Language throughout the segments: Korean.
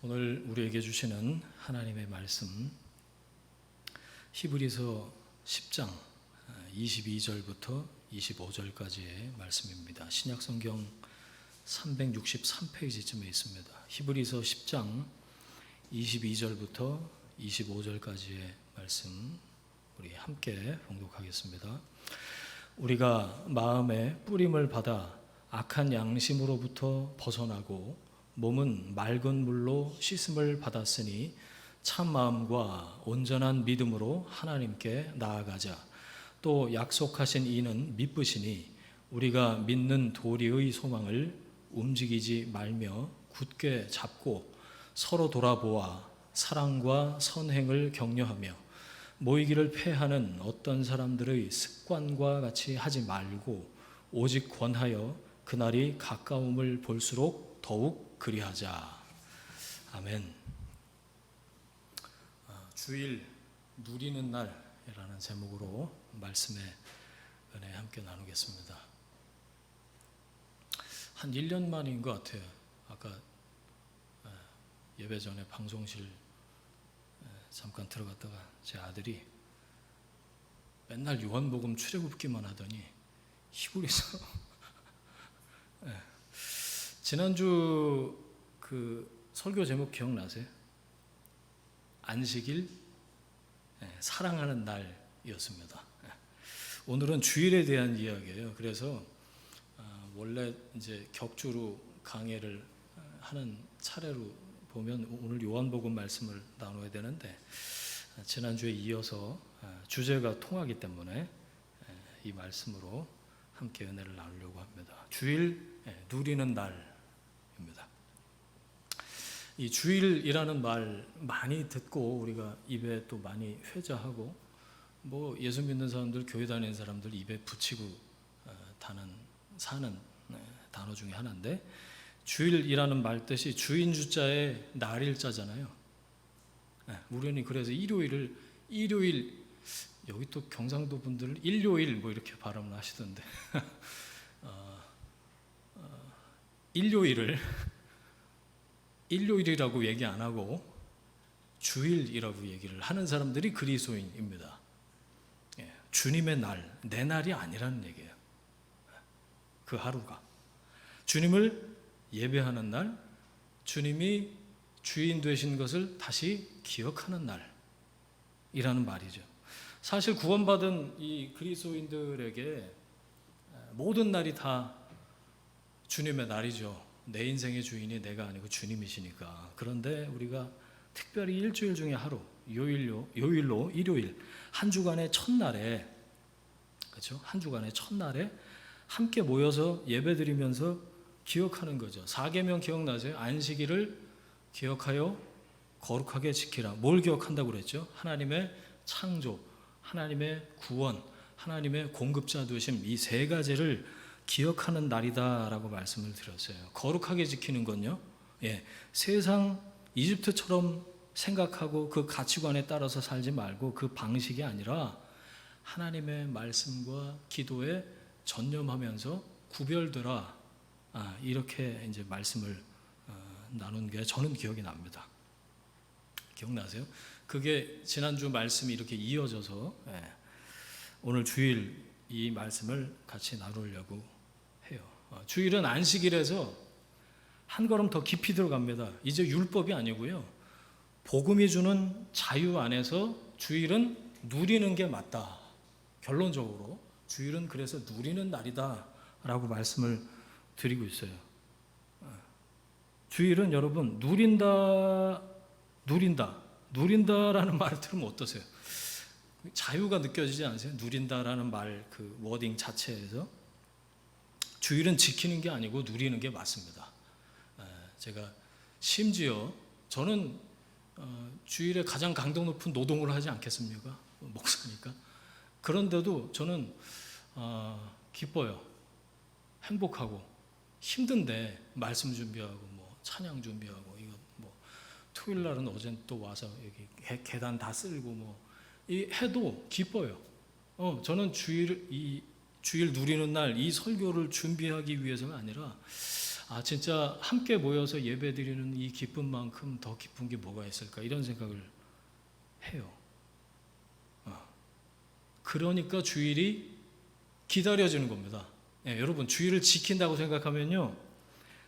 오늘 우리에게 주시는 하나님의 말씀 히브리서 10장 22절부터 25절까지의 말씀입니다. 신약성경 363페이지쯤에 있습니다. 히브리서 10장 22절부터 25절까지의 말씀 우리 함께 봉독하겠습니다. 우리가 마음에 뿌림을 받아 악한 양심으로부터 벗어나고 몸은 맑은 물로 씻음을 받았으니 참 마음과 온전한 믿음으로 하나님께 나아가자. 또 약속하신 이는 믿으시니 우리가 믿는 도리의 소망을 움직이지 말며 굳게 잡고 서로 돌아보아 사랑과 선행을 격려하며 모이기를 패하는 어떤 사람들의 습관과 같이 하지 말고 오직 권하여 그날이 가까움을 볼수록 더욱 그리하자. 아멘. 주일 누리는 날이라는 제목으로 말씀의 은혜 함께 나누겠습니다. 한 1년 만인 것 같아요. 아까 예배 전에 방송실 잠깐 들어갔다가 제 아들이 맨날 요한복음 출애굽기만 하더니 히브리서 지난주 그 설교 제목 기억나세요? 안식일 사랑하는 날이었습니다. 오늘은 주일에 대한 이야기예요. 그래서 원래 이제 격주로 강해를 하는 차례로 보면 오늘 요한복음 말씀을 나눠야 되는데 지난주에 이어서 주제가 통하기 때문에 이 말씀으로 함께 은혜를 나누려고 합니다. 주일 누리는 날입니다. 이 주일이라는 말 많이 듣고 우리가 입에 또 많이 회자하고 뭐 예수 믿는 사람들, 교회 다니는 사람들 입에 붙이고 사는 단어 중에 하나인데 주일이라는 말 뜻이 주인 주자의 날일자잖아요. 우연히 그래서 일요일 여기 또 경상도 분들 일요일 뭐 이렇게 발음을 하시던데 일요일이라고 얘기 안 하고 주일이라고 얘기를 하는 사람들이 그리스도인입니다. 주님의 날, 내 날이 아니라는 얘기예요. 그 하루가 주님을 예배하는 날, 주님이 주인 되신 것을 다시 기억하는 날이라는 말이죠. 사실 구원받은 이 그리스도인들에게 모든 날이 다 주님의 날이죠. 내 인생의 주인이 내가 아니고 주님이시니까. 그런데 우리가 특별히 일주일 중에 하루, 요일로 일요일, 한 주간의 첫날에, 그렇죠? 한 주간의 첫날에 함께 모여서 예배드리면서 기억하는 거죠. 사계명 기억나세요? 안식일을 기억하여 거룩하게 지키라. 뭘 기억한다고 그랬죠? 하나님의 창조, 하나님의 구원, 하나님의 공급자 되심, 이 세 가지를 기억하는 날이다라고 말씀을 드렸어요. 거룩하게 지키는 건요, 세상 이집트처럼 생각하고 그 가치관에 따라서 살지 말고 그 방식이 아니라 하나님의 말씀과 기도에 전념하면서 구별되라. 이렇게 이제 말씀을 나눈 게 저는 기억이 납니다. 기억나세요? 그게 지난주 말씀이 이렇게 이어져서 오늘 주일 이 말씀을 같이 나누려고 해요. 주일은 안식일에서 한 걸음 더 깊이 들어갑니다. 이제 율법이 아니고요. 복음이 주는 자유 안에서 주일은 누리는 게 맞다. 결론적으로 주일은 그래서 누리는 날이다 라고 말씀을 드리고 있어요. 주일은 여러분 누린다라는 말을 들으면 어떠세요? 자유가 느껴지지 않으세요? 누린다라는 말 그 워딩 자체에서 주일은 지키는 게 아니고 누리는 게 맞습니다. 제가 심지어 저는 주일에 가장 강도 높은 노동을 하지 않겠습니까? 목사니까. 그런데도 저는 기뻐요. 행복하고 힘든데 말씀 준비하고 뭐 찬양 준비하고 이거 뭐 토요일 날은 어제 또 와서 여기 계단 다 쓸고 뭐 이 해도 기뻐요. 저는 주일 누리는 날 이 설교를 준비하기 위해서가 아니라 진짜 함께 모여서 예배드리는 이 기쁨만큼 더 기쁜 게 뭐가 있을까, 이런 생각을 해요. 그러니까 주일이 기다려지는 겁니다. 여러분, 주일을 지킨다고 생각하면요,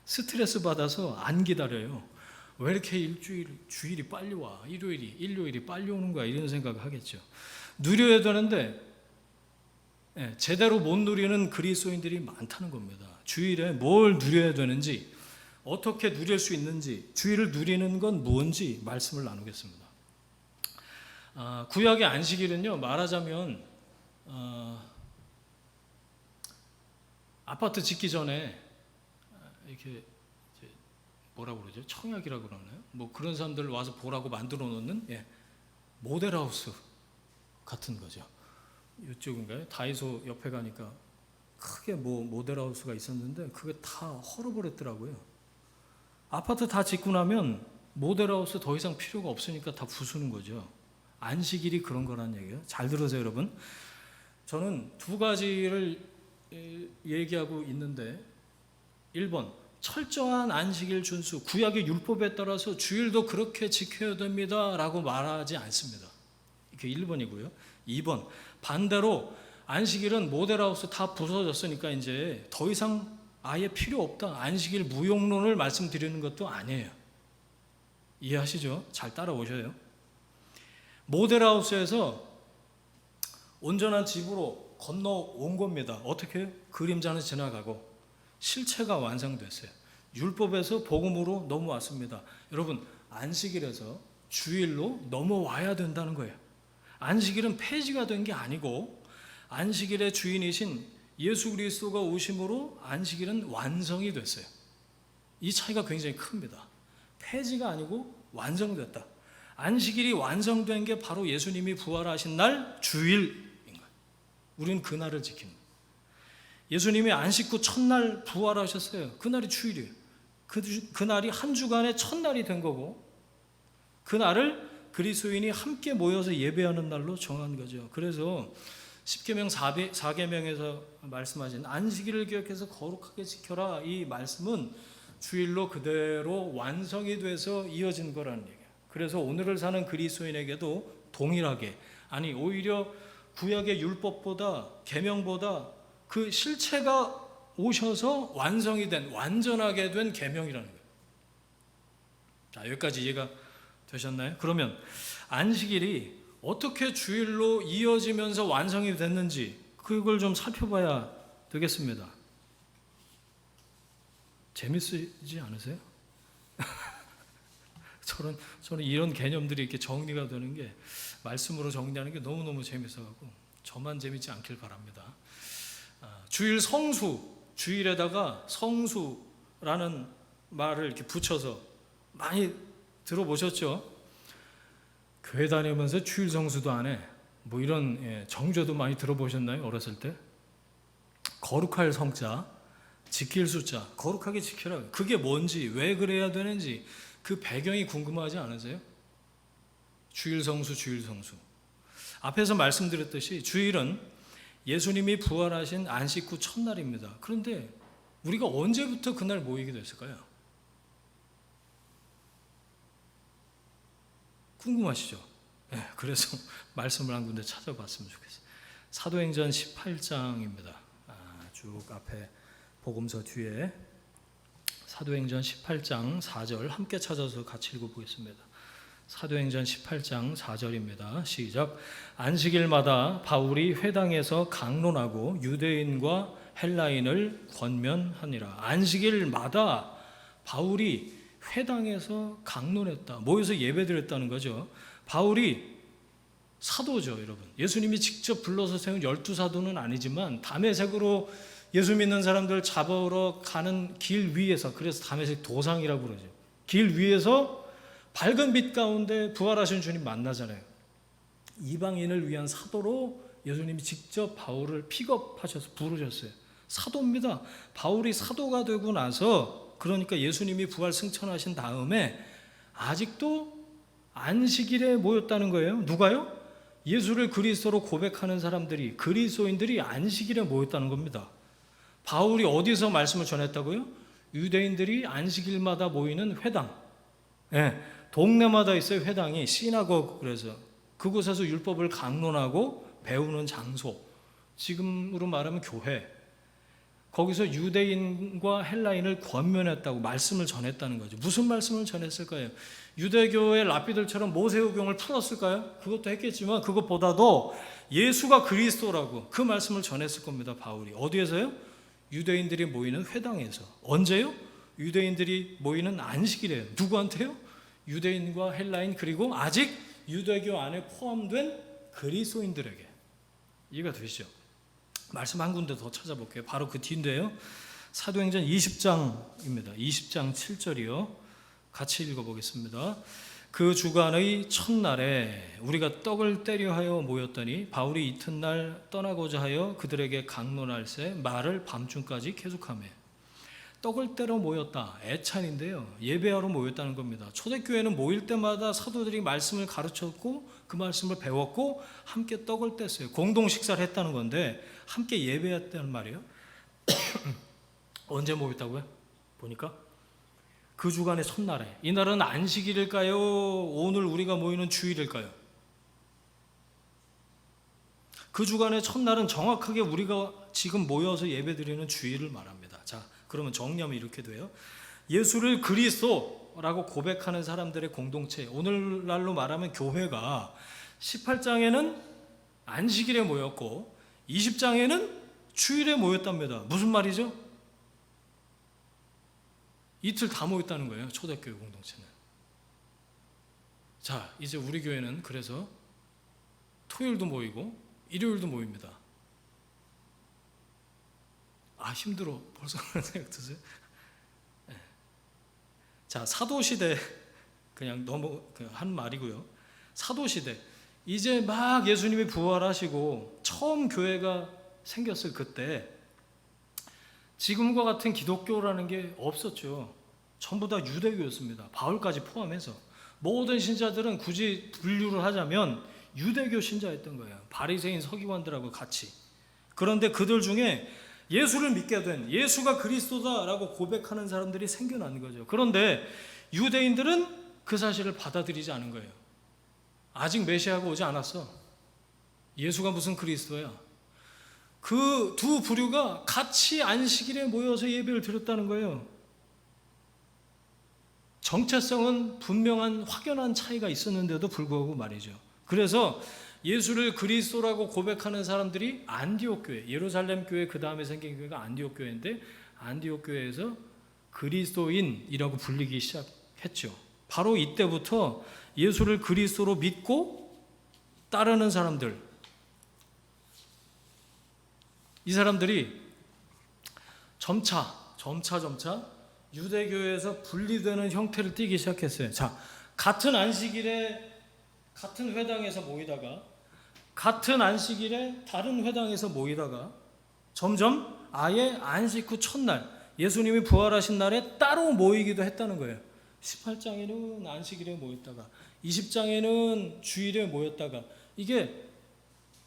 스트레스 받아서 안 기다려요. 왜 이렇게 주일이 빨리 와? 일요일이 빨리 오는 거야? 이런 생각을 하겠죠. 누려야 되는데 제대로 못 누리는 그리스도인들이 많다는 겁니다. 주일에 뭘 누려야 되는지, 어떻게 누릴 수 있는지, 주일을 누리는 건 뭔지 말씀을 나누겠습니다. 구약의 안식일은요, 말하자면 아파트 짓기 전에 이렇게 뭐라고 그러죠? 청약이라고 그러나요? 뭐 그런 사람들 와서 보라고 만들어 놓는 모델하우스 같은 거죠. 이쪽인가요? 다이소 옆에 가니까 크게 모델하우스가 있었는데 그게 다 헐어버렸더라고요. 아파트 다 짓고 나면 모델하우스 더 이상 필요가 없으니까 다 부수는 거죠. 안식일이 그런 거란 얘기예요. 잘 들으세요, 여러분. 저는 두 가지를 얘기하고 있는데, 1번, 철저한 안식일 준수, 구약의 율법에 따라서 주일도 그렇게 지켜야 됩니다 라고 말하지 않습니다. 이게 1번이고요. 2번, 반대로 안식일은 모델하우스 다 부서졌으니까 이제 더 이상 아예 필요 없다, 안식일 무용론을 말씀드리는 것도 아니에요. 이해하시죠? 잘 따라오셔요. 모델하우스에서 온전한 집으로 건너온 겁니다. 어떻게? 그림자는 지나가고 실체가 완성됐어요. 율법에서 복음으로 넘어왔습니다. 여러분, 안식일에서 주일로 넘어와야 된다는 거예요. 안식일은 폐지가 된 게 아니고 안식일의 주인이신 예수 그리스도가 오심으로 안식일은 완성이 됐어요. 이 차이가 굉장히 큽니다. 폐지가 아니고 완성됐다. 안식일이 완성된 게 바로 예수님이 부활하신 날 주일인 거예요. 우리는 그날을 지킵니다. 예수님이 안식 후 첫날 부활하셨어요. 그날이 주일이에요. 그날이 한 주간의 첫날이 된 거고, 그날을 그리스도인이 함께 모여서 예배하는 날로 정한 거죠. 그래서 십계명 4계명에서 말씀하신 안식일을 기억해서 거룩하게 지켜라, 이 말씀은 주일로 그대로 완성이 돼서 이어진 거라는 얘기예요. 그래서 오늘을 사는 그리스도인에게도 동일하게, 아니 오히려 구약의 율법보다, 계명보다 그 실체가 오셔서 완성이 된, 완전하게 된 계명이라는 거예요. 자, 여기까지 이해가 되셨나요? 그러면 안식일이 어떻게 주일로 이어지면서 완성이 됐는지 그걸 좀 살펴봐야 되겠습니다. 재밌으지 않으세요? 저는 이런 개념들이 이렇게 정리가 되는 게, 말씀으로 정리하는 게 너무너무 재밌어갖고 저만 재밌지 않길 바랍니다. 주일 성수, 주일에다가 성수라는 말을 이렇게 붙여서 많이 들어보셨죠? 교회 다니면서 주일 성수도 안 해. 뭐 이런 정죄도 많이 들어보셨나요? 어렸을 때? 거룩할 성자, 지킬 숫자, 거룩하게 지켜라. 그게 뭔지, 왜 그래야 되는지 그 배경이 궁금하지 않으세요? 주일 성수, 주일 성수. 앞에서 말씀드렸듯이 주일은 예수님이 부활하신 안식 후 첫날입니다. 그런데 우리가 언제부터 그날 모이게 됐을까요? 궁금하시죠? 네, 그래서 말씀을 한 군데 찾아봤으면 좋겠어요. 사도행전 18장입니다. 쭉 앞에 복음서 뒤에 사도행전 18장 4절 함께 찾아서 같이 읽어보겠습니다. 사도행전 18장 4절입니다. 시작. 안식일마다 바울이 회당에서 강론하고 유대인과 헬라인을 권면하니라. 안식일마다 바울이 회당에서 강론했다. 모여서 예배드렸다는 거죠. 바울이 사도죠, 여러분. 예수님이 직접 불러서 세운 12사도는 아니지만 담에색으로 예수 믿는 사람들 잡으러 가는 길 위에서, 그래서 담에색 도상이라고 그러죠. 길 위에서 밝은 빛 가운데 부활하신 주님 만나잖아요. 이방인을 위한 사도로 예수님이 직접 바울을 픽업하셔서 부르셨어요. 사도입니다. 바울이 사도가 되고 나서, 그러니까 예수님이 부활 승천하신 다음에 아직도 안식일에 모였다는 거예요. 누가요? 예수를 그리스도로 고백하는 사람들이, 그리스도인들이 안식일에 모였다는 겁니다. 바울이 어디서 말씀을 전했다고요? 유대인들이 안식일마다 모이는 회당, 예, 동네마다 있어요. 회당이 시나고그. 그래서 그곳에서 율법을 강론하고 배우는 장소, 지금으로 말하면 교회. 거기서 유대인과 헬라인을 권면했다고, 말씀을 전했다는 거죠. 무슨 말씀을 전했을까요? 유대교의 랍비들처럼 모세오경을 풀었을까요? 그것도 했겠지만 그것보다도 예수가 그리스도라고 그 말씀을 전했을 겁니다. 바울이 어디에서요? 유대인들이 모이는 회당에서. 언제요? 유대인들이 모이는 안식일이에요. 누구한테요? 유대인과 헬라인, 그리고 아직 유대교 안에 포함된 그리스도인들에게. 이해가 되시죠? 말씀 한 군데 더 찾아볼게요. 바로 그 뒤인데요. 사도행전 20장입니다. 20장 7절이요. 같이 읽어보겠습니다. 그 주간의 첫날에 우리가 떡을 떼려 하여 모였더니 바울이 이튿날 떠나고자 하여 그들에게 강론할새 말을 밤중까지 계속하며. 떡을 떼러 모였다. 애찬인데요. 예배하러 모였다는 겁니다. 초대교회는 모일 때마다 사도들이 말씀을 가르쳤고 그 말씀을 배웠고 함께 떡을 뗐어요. 공동 식사를 했다는 건데 함께 예배했다는 말이에요. 언제 모였다고요? 보니까 그 주간의 첫날에. 이 날은 안식일일까요? 오늘 우리가 모이는 주일일까요? 그 주간의 첫날은 정확하게 우리가 지금 모여서 예배드리는 주일을 말합니다. 자, 그러면 정리하면 이렇게 돼요. 예수를 그리스도라고 고백하는 사람들의 공동체, 오늘날로 말하면 교회가 18장에는 안식일에 모였고 20장에는 주일에 모였답니다. 무슨 말이죠? 이틀 다 모였다는 거예요. 초대교회 공동체는. 자, 이제 우리 교회는 그래서 토요일도 모이고 일요일도 모입니다. 아, 힘들어. 벌써 그런 생각 드세요? 네. 자, 사도시대, 그냥 너무 한 말이고요. 사도시대, 이제 막 예수님이 부활하시고 처음 교회가 생겼을 그때 지금과 같은 기독교라는 게 없었죠. 전부 다 유대교였습니다. 바울까지 포함해서. 모든 신자들은 굳이 분류를 하자면 유대교 신자였던 거예요. 바리새인 서기관들하고 같이. 그런데 그들 중에 예수를 믿게 된, 예수가 그리스도다라고 고백하는 사람들이 생겨난 거죠. 그런데 유대인들은 그 사실을 받아들이지 않은 거예요. 아직 메시아가 오지 않았어. 예수가 무슨 그리스도야. 그 두 부류가 같이 안식일에 모여서 예배를 드렸다는 거예요. 정체성은 분명한 확연한 차이가 있었는데도 불구하고 말이죠. 그래서 예수를 그리스도라고 고백하는 사람들이 안디옥 교회, 예루살렘 교회 그 다음에 생긴 교회가 안디옥 교회인데 안디옥 교회에서 그리스도인이라고 불리기 시작했죠. 바로 이때부터 예수를 그리스도로 믿고 따르는 사람들, 이 사람들이 점차 유대교회에서 분리되는 형태를 띠기 시작했어요. 자, 같은 안식일에 같은 회당에서 모이다가 같은 안식일에 다른 회당에서 모이다가 점점 아예 안식 후 첫날 예수님이 부활하신 날에 따로 모이기도 했다는 거예요. 18장에는 안식일에 모였다가 20장에는 주일에 모였다가 이게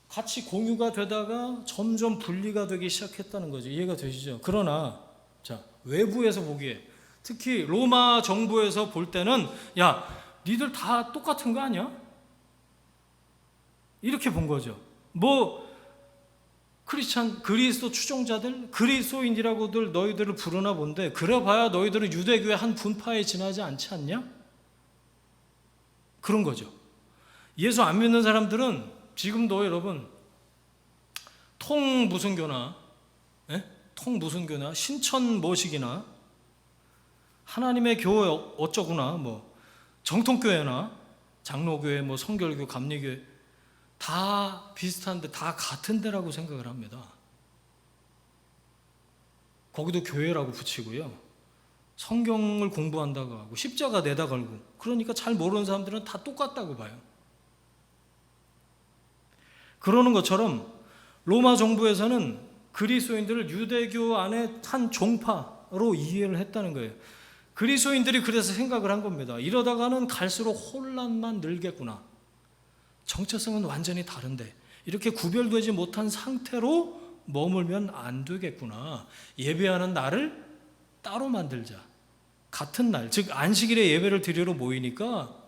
같이 공유가 되다가 점점 분리가 되기 시작했다는 거죠. 이해가 되시죠? 그러나 자, 외부에서 보기에 특히 로마 정부에서 볼 때는 야, 니들 다 똑같은 거 아니야? 이렇게 본 거죠. 뭐 크리스찬, 그리스도 추종자들, 그리스도인이라고들 너희들을 부르나 본데 그래봐야 너희들은 유대교의 한 분파에 지나지 않지 않냐? 그런 거죠. 예수 안 믿는 사람들은 지금도 여러분 통무슨교나 신천모식이나 하나님의 교회 어쩌구나 뭐 정통교회나 장로교회 뭐 성결교 감리교회 다 비슷한데 다 같은 데라고 생각을 합니다. 거기도 교회라고 붙이고요. 성경을 공부한다고 하고 십자가 내다 걸고 그러니까 잘 모르는 사람들은 다 똑같다고 봐요. 그러는 것처럼 로마 정부에서는 그리스도인들을 유대교 안에 한 종파로 이해를 했다는 거예요. 그리스도인들이 그래서 생각을 한 겁니다. 이러다가는 갈수록 혼란만 늘겠구나. 정체성은 완전히 다른데 이렇게 구별되지 못한 상태로 머물면 안 되겠구나. 예배하는 날을 따로 만들자. 같은 날, 즉 안식일에 예배를 드리러 모이니까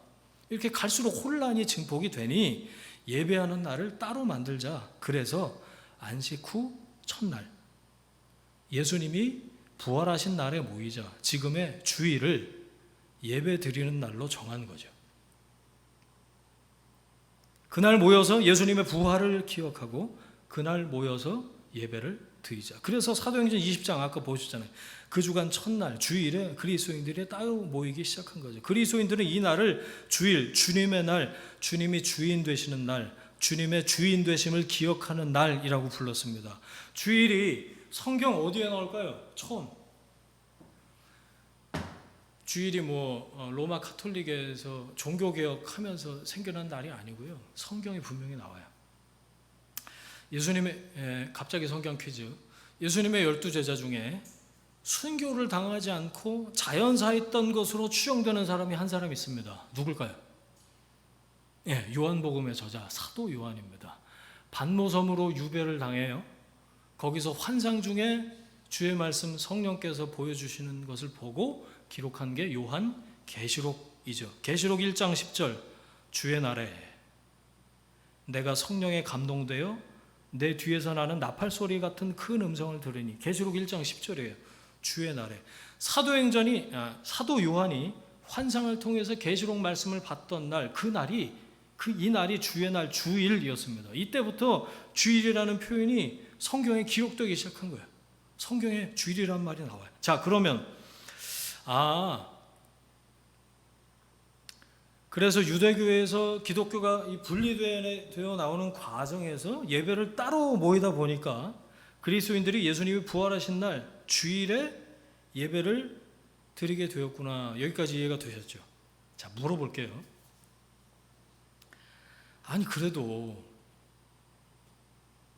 이렇게 갈수록 혼란이 증폭이 되니 예배하는 날을 따로 만들자. 그래서 안식 후 첫날, 예수님이 부활하신 날에 모이자. 지금의 주일을 예배 드리는 날로 정한 거죠. 그날 모여서 예수님의 부활을 기억하고 그날 모여서 예배를 드리자. 그래서 사도행전 20장 아까 보셨잖아요. 그 주간 첫날 주일에 그리스도인들이 따로 모이기 시작한 거죠. 그리스도인들은 이 날을 주일, 주님의 날, 주님이 주인 되시는 날, 주님의 주인 되심을 기억하는 날이라고 불렀습니다. 주일이 성경 어디에 나올까요? 처음. 주일이 로마 카톨릭에서 종교개혁하면서 생겨난 날이 아니고요. 성경에 분명히 나와요. 예수님의 갑자기 성경 퀴즈. 예수님의 12제자 중에 순교를 당하지 않고 자연사했던 것으로 추정되는 사람이 한 사람 있습니다. 누굴까요? 요한복음의 저자 사도 요한입니다. 반모섬으로 유배를 당해요. 거기서 환상 중에 주의 말씀 성령께서 보여주시는 것을 보고 기록한 게 요한 계시록이죠. 계시록 1장 10절 주의 날에 내가 성령에 감동되어 내 뒤에서 나는 나팔 소리 같은 큰 음성을 들으니 계시록 1장 10절이에요. 주의 날에 사도 요한이 환상을 통해서 계시록 말씀을 받던 날, 이 날이 주의 날 주일이었습니다. 이때부터 주일이라는 표현이 성경에 기록되기 시작한 거예요. 성경에 주일이라는 말이 나와요. 자, 그러면 그래서 유대교에서 기독교가 분리되어 나오는 과정에서 예배를 따로 모이다 보니까 그리스도인들이 예수님이 부활하신 날 주일에 예배를 드리게 되었구나. 여기까지 이해가 되셨죠? 자, 물어볼게요. 아니, 그래도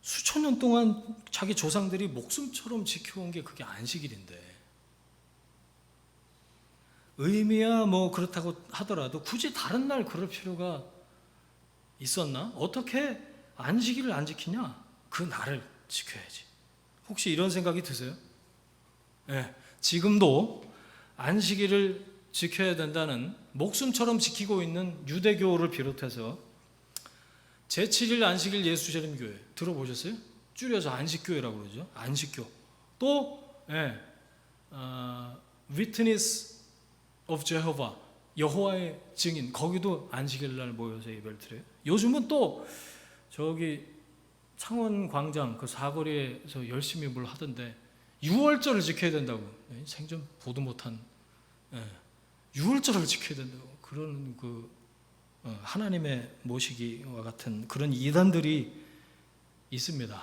수천 년 동안 자기 조상들이 목숨처럼 지켜온 게 그게 안식일인데 의미야 그렇다고 하더라도 굳이 다른 날 그럴 필요가 있었나? 어떻게 안식일을 안 지키냐? 그 날을 지켜야지. 혹시 이런 생각이 드세요? 지금도 안식일을 지켜야 된다는 목숨처럼 지키고 있는 유대교를 비롯해서 제7일 안식일 예수재림교회 들어보셨어요? 줄여서 안식교회라고 그러죠. 안식교. 또 Witness of Jehovah, 여호와의 증인, 거기도 안식일 날 모여서 예배를 드려요. 요즘은 또 저기 창원 광장 그 사거리에서 열심히 뭘 하던데 6월절을 지켜야 된다고. 생전 보도 못한 6월절을 지켜야 된다고. 그런 하나님의 모시기와 같은 그런 이단들이 있습니다.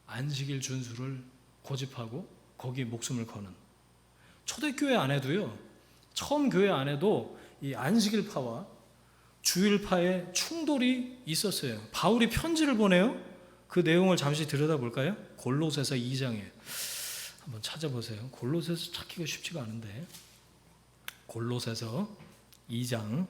안식일 준수를 고집하고 거기에 목숨을 거는. 초대교회 안에도요, 처음 교회 안에도 이 안식일파와 주일파의 충돌이 있었어요. 바울이 편지를 보내요. 그 내용을 잠시 들여다볼까요? 골로새서 2장에 한번 찾아보세요. 골로새서 찾기가 쉽지가 않은데 골로새서 2장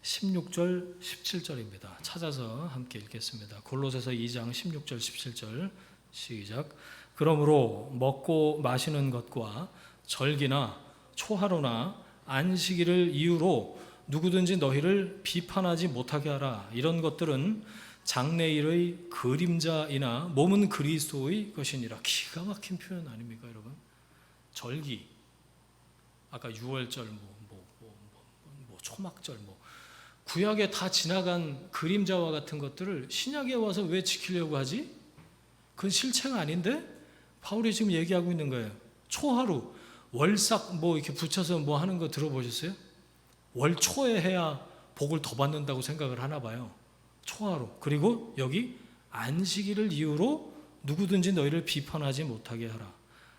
16절 17절입니다. 찾아서 함께 읽겠습니다. 골로새서 2장 16절 17절 시작. 그러므로 먹고 마시는 것과 절기나 초하루나 안식일을 이유로 누구든지 너희를 비판하지 못하게 하라. 이런 것들은 장래일의 그림자이나 몸은 그리스도의 것이니라. 기가 막힌 표현 아닙니까, 여러분? 절기, 아까 6월절, 초막절, 구약에 다 지나간 그림자와 같은 것들을 신약에 와서 왜 지키려고 하지? 그건 실체가 아닌데 바울이 지금 얘기하고 있는 거예요. 초하루, 월삭 이렇게 붙여서 하는 거 들어보셨어요? 월초에 해야 복을 더 받는다고 생각을 하나 봐요. 초하루. 그리고 여기 안식일을 이유로 누구든지 너희를 비판하지 못하게 하라.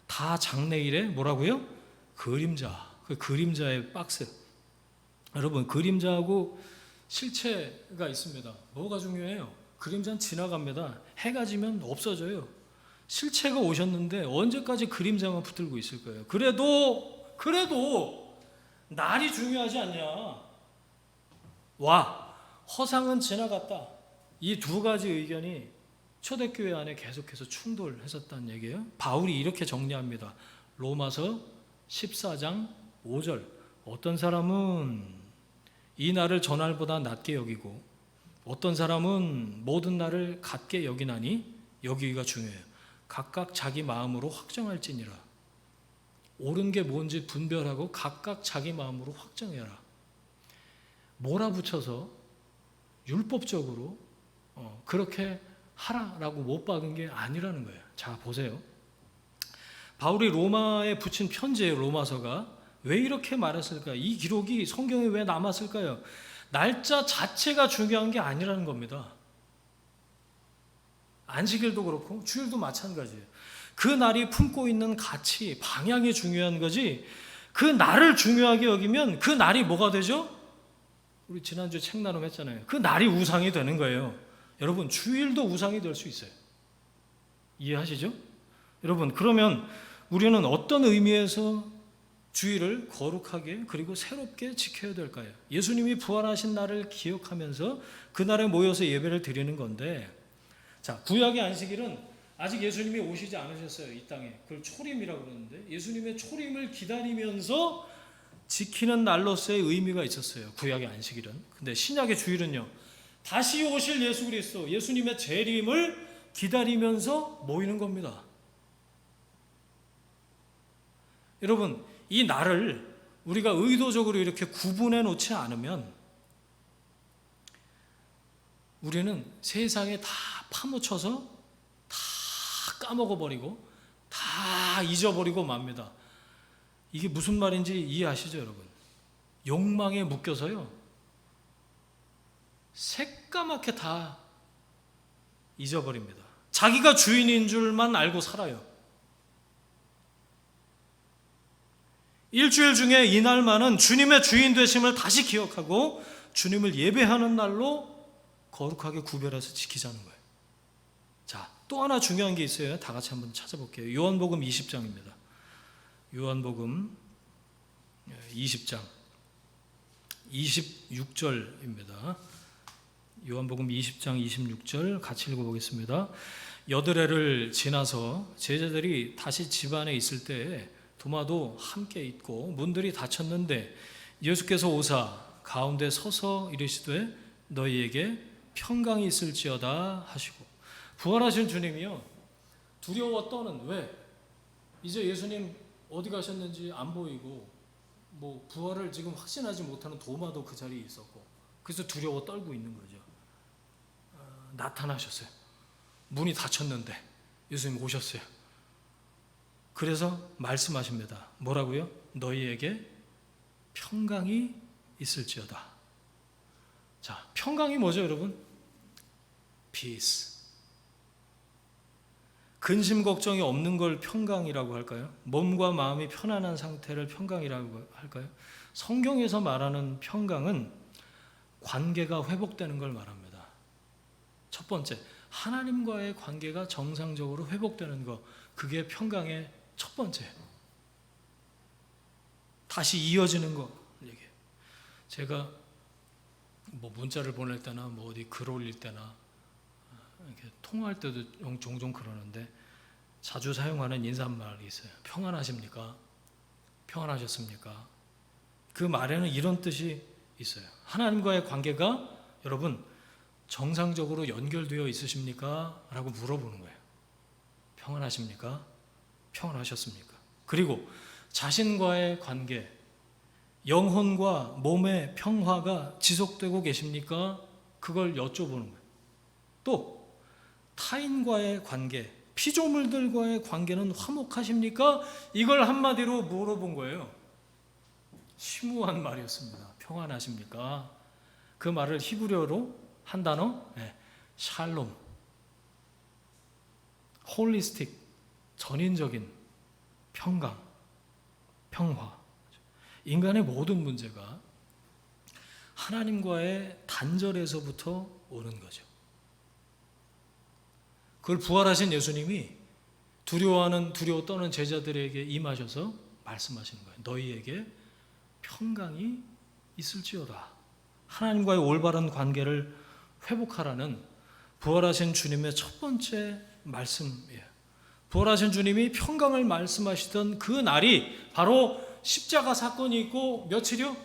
다 장래일에 뭐라고요? 그림자. 그 그림자의 박스. 여러분, 그림자하고 실체가 있습니다. 뭐가 중요해요? 그림자는 지나갑니다. 해가 지면 없어져요. 실체가 오셨는데 언제까지 그림자만 붙들고 있을 거예요. 그래도 날이 중요하지 않냐. 허상은 지나갔다. 이 두 가지 의견이 초대교회 안에 계속해서 충돌했었다는 얘기예요. 바울이 이렇게 정리합니다. 로마서 14장 5절. 어떤 사람은 이 날을 저 날보다 낮게 여기고 어떤 사람은 모든 날을 같게 여기나니, 여기기가 중요해요. 각각 자기 마음으로 확정할지니라. 옳은 게 뭔지 분별하고 각각 자기 마음으로 확정해라. 몰아붙여서 율법적으로 그렇게 하라라고 못 박은 게 아니라는 거예요. 자, 보세요. 바울이 로마에 붙인 편지예요. 로마서가. 왜 이렇게 말했을까요? 이 기록이 성경에 왜 남았을까요? 날짜 자체가 중요한 게 아니라는 겁니다. 안식일도 그렇고 주일도 마찬가지예요. 그 날이 품고 있는 가치, 방향이 중요한 거지, 그 날을 중요하게 여기면 그 날이 뭐가 되죠? 우리 지난주에 책 나눔 했잖아요. 그 날이 우상이 되는 거예요. 여러분, 주일도 우상이 될 수 있어요. 이해하시죠? 여러분, 그러면 우리는 어떤 의미에서 주일을 거룩하게 그리고 새롭게 지켜야 될까요? 예수님이 부활하신 날을 기억하면서 그날에 모여서 예배를 드리는 건데, 자, 구약의 안식일은 아직 예수님이 오시지 않으셨어요. 이 땅에. 그걸 초림이라고 그러는데, 예수님의 초림을 기다리면서 지키는 날로서의 의미가 있었어요. 구약의 안식일은. 근데 신약의 주일은요, 다시 오실 예수 그리스도, 예수님의 재림을 기다리면서 모이는 겁니다. 여러분, 이 날을 우리가 의도적으로 이렇게 구분해 놓지 않으면 우리는 세상에 다 파묻혀서 다 까먹어버리고 다 잊어버리고 맙니다. 이게 무슨 말인지 이해하시죠, 여러분? 욕망에 묶여서요, 새까맣게 다 잊어버립니다. 자기가 주인인 줄만 알고 살아요. 일주일 중에 이날만은 주님의 주인 되심을 다시 기억하고 주님을 예배하는 날로 거룩하게 구별해서 지키자는 거예요. 자, 또 하나 중요한 게 있어요. 다 같이 한번 찾아볼게요. 요한복음 20장입니다. 요한복음 20장 26절입니다. 요한복음 20장 26절 같이 읽어보겠습니다. 여드레를 지나서 제자들이 다시 집안에 있을 때에 도마도 함께 있고 문들이 닫혔는데 예수께서 오사 가운데 서서 이르시되 너희에게 평강이 있을지어다 하시고, 부활하신 주님이요, 두려워 떠는, 왜? 이제 예수님 어디 가셨는지 안 보이고 뭐 부활을 지금 확신하지 못하는 도마도 그 자리에 있었고, 그래서 두려워 떨고 있는 거죠. 나타나셨어요. 문이 닫혔는데 예수님 오셨어요. 그래서 말씀하십니다. 뭐라고요? 너희에게 평강이 있을지어다. 자, 평강이 뭐죠, 여러분? peace. 근심 걱정이 없는 걸 평강이라고 할까요? 몸과 마음이 편안한 상태를 평강이라고 할까요? 성경에서 말하는 평강은 관계가 회복되는 걸 말합니다. 첫 번째, 하나님과의 관계가 정상적으로 회복되는 것, 그게 평강의 첫 번째. 다시 이어지는 거 얘기해요. 제가 뭐 문자를 보낼 때나 뭐 어디 글 올릴 때나 이렇게 통화할 때도 종종 그러는데 자주 사용하는 인사말이 있어요. 평안하십니까? 평안하셨습니까? 그 말에는 이런 뜻이 있어요. 하나님과의 관계가 여러분 정상적으로 연결되어 있으십니까? 라고 물어보는 거예요. 평안하십니까? 평안하셨습니까? 그리고 자신과의 관계, 영혼과 몸의 평화가 지속되고 계십니까? 그걸 여쭤보는 거예요. 또 타인과의 관계, 피조물들과의 관계는 화목하십니까? 이걸 한마디로 물어본 거예요. 심오한 말이었습니다. 평안하십니까? 그 말을 히브리어로 한 단어, 샬롬, 홀리스틱, 전인적인 평강, 평화. 인간의 모든 문제가 하나님과의 단절에서부터 오는 거죠. 그걸 부활하신 예수님이 두려워 떠는 제자들에게 임하셔서 말씀하시는 거예요. 너희에게 평강이 있을지어다. 하나님과의 올바른 관계를 회복하라는 부활하신 주님의 첫 번째 말씀이에요. 부활하신 주님이 평강을 말씀하시던 그 날이 바로 십자가 사건이 있고 며칠이요?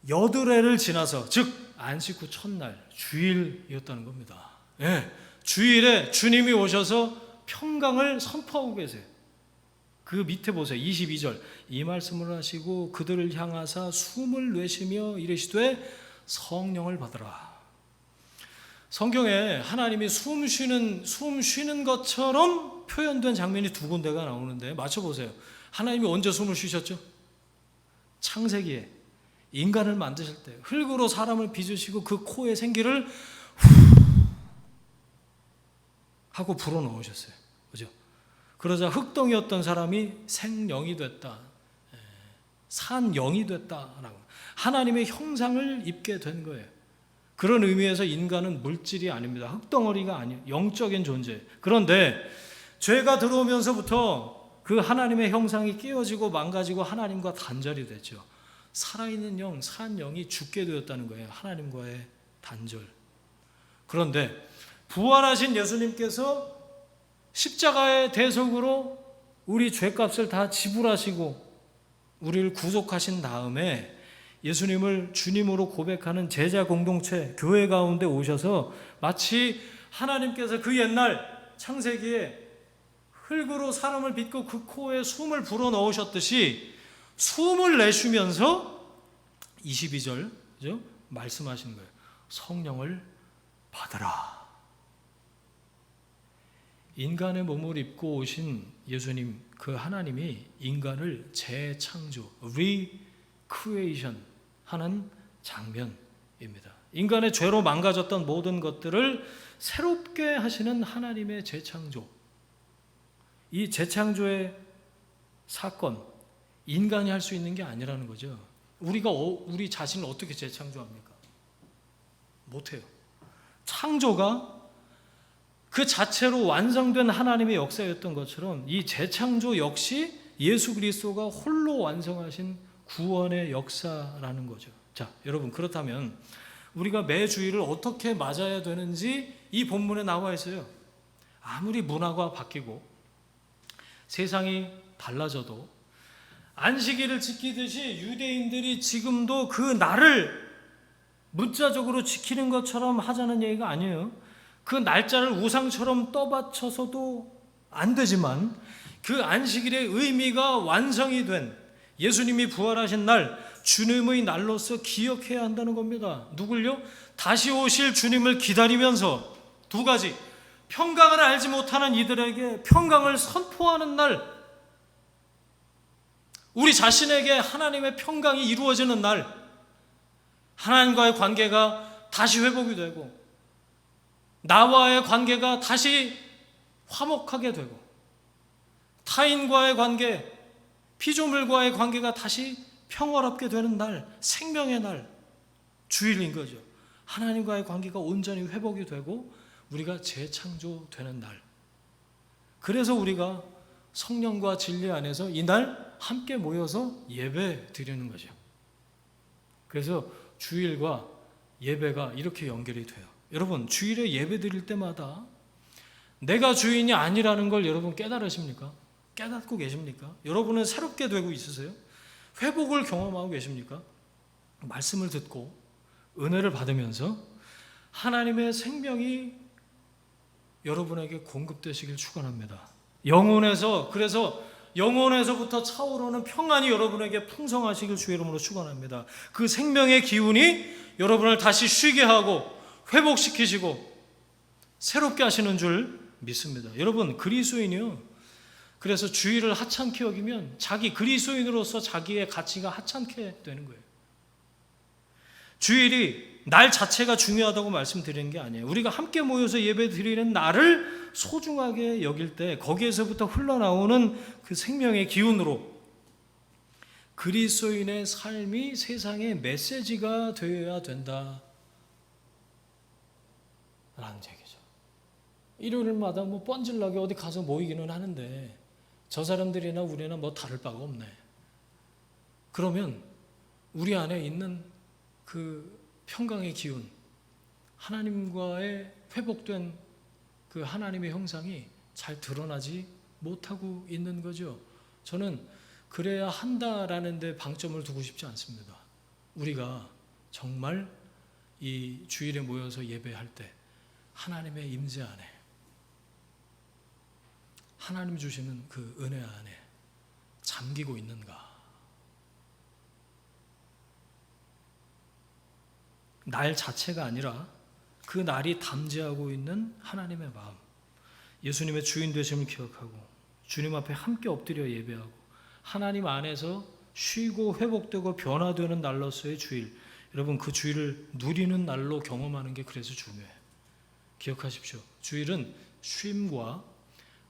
8회를 지나서, 즉 안식 후 첫날 주일이었다는 겁니다. 예, 주일에 주님이 오셔서 평강을 선포하고 계세요. 그 밑에 보세요. 22절. 이 말씀을 하시고 그들을 향하사 숨을 내쉬며 이르시되 성령을 받으라. 성경에 하나님이 숨 쉬는 것처럼 표현된 장면이 2군데가 나오는데 맞춰보세요. 하나님이 언제 숨을 쉬셨죠? 창세기에 인간을 만드실 때 흙으로 사람을 빚으시고 그 코에 생기를 하고 불어넣으셨어요. 그죠? 그러자 흙덩이였던 사람이 생령이 됐다. 산영이 됐다라고. 하나님의 형상을 입게 된 거예요. 그런 의미에서 인간은 물질이 아닙니다. 흙덩어리가 아니에요. 영적인 존재. 그런데 죄가 들어오면서부터 그 하나님의 형상이 깨어지고 망가지고 하나님과 단절이 됐죠. 살아있는 영, 산 영이 죽게 되었다는 거예요. 하나님과의 단절. 그런데 부활하신 예수님께서 십자가의 대속으로 우리 죄값을 다 지불하시고 우리를 구속하신 다음에 예수님을 주님으로 고백하는 제자 공동체, 교회 가운데 오셔서 마치 하나님께서 그 옛날 창세기에 흙으로 사람을 빚고 그 코에 숨을 불어넣으셨듯이 숨을 내쉬면서 22절 그죠? 말씀하신 거예요. 성령을 받으라. 인간의 몸을 입고 오신 예수님, 그 하나님이 인간을 재창조, recreation 하는 장면입니다. 인간의 죄로 망가졌던 모든 것들을 새롭게 하시는 하나님의 재창조. 이 재창조의 사건, 인간이 할 수 있는 게 아니라는 거죠. 우리가 우리 자신을 어떻게 재창조합니까? 못해요. 창조가 그 자체로 완성된 하나님의 역사였던 것처럼 이 재창조 역시 예수 그리스도가 홀로 완성하신 구원의 역사라는 거죠. 자, 여러분 그렇다면 우리가 매 주일을 어떻게 맞아야 되는지 이 본문에 나와 있어요. 아무리 문화가 바뀌고 세상이 달라져도 안식일을 지키듯이 유대인들이 지금도 그 날을 문자적으로 지키는 것처럼 하자는 얘기가 아니에요. 그 날짜를 우상처럼 떠받쳐서도 안 되지만 그 안식일의 의미가 완성이 된 예수님이 부활하신 날, 주님의 날로서 기억해야 한다는 겁니다. 누굴요? 다시 오실 주님을 기다리면서 2가지, 평강을 알지 못하는 이들에게 평강을 선포하는 날, 우리 자신에게 하나님의 평강이 이루어지는 날, 하나님과의 관계가 다시 회복이 되고 나와의 관계가 다시 화목하게 되고 타인과의 관계, 피조물과의 관계가 다시 평화롭게 되는 날, 생명의 날, 주일인 거죠. 하나님과의 관계가 온전히 회복이 되고 우리가 재창조되는 날. 그래서 우리가 성령과 진리 안에서 이날 함께 모여서 예배 드리는 거죠. 그래서 주일과 예배가 이렇게 연결이 돼요. 여러분, 주일에 예배 드릴 때마다 내가 주인이 아니라는 걸 여러분 깨달으십니까? 깨닫고 계십니까? 여러분은 새롭게 되고 있으세요? 회복을 경험하고 계십니까? 말씀을 듣고 은혜를 받으면서 하나님의 생명이 여러분에게 공급되시길 축원합니다. 그래서 영혼에서부터 차오르는 평안이 여러분에게 풍성하시길 주의 이름으로 축원합니다. 그 생명의 기운이 여러분을 다시 쉬게 하고 회복시키시고 새롭게 하시는 줄 믿습니다. 여러분, 그리스도인이요, 그래서 주일을 하찮게 여기면 자기 그리스도인으로서 자기의 가치가 하찮게 되는 거예요. 주일이 날 자체가 중요하다고 말씀드리는 게 아니에요. 우리가 함께 모여서 예배 드리는 날을 소중하게 여길 때 거기에서부터 흘러나오는 그 생명의 기운으로 그리스도인의 삶이 세상의 메시지가 되어야 된다 라는 얘기죠. 일요일마다 뻔질나게 어디 가서 모이기는 하는데 저 사람들이나 우리나 다를 바가 없네. 그러면 우리 안에 있는 그 평강의 기운, 하나님과의 회복된 그 하나님의 형상이 잘 드러나지 못하고 있는 거죠. 저는 그래야 한다라는 데 방점을 두고 싶지 않습니다. 우리가 정말 이 주일에 모여서 예배할 때 하나님의 임재 안에, 하나님 주시는 그 은혜 안에 잠기고 있는가? 날 자체가 아니라 그 날이 담재하고 있는 하나님의 마음, 예수님의 주인 되심을 기억하고 주님 앞에 함께 엎드려 예배하고 하나님 안에서 쉬고 회복되고 변화되는 날로서의 주일, 여러분 그 주일을 누리는 날로 경험하는 게 그래서 중요해요. 기억하십시오. 주일은 쉼과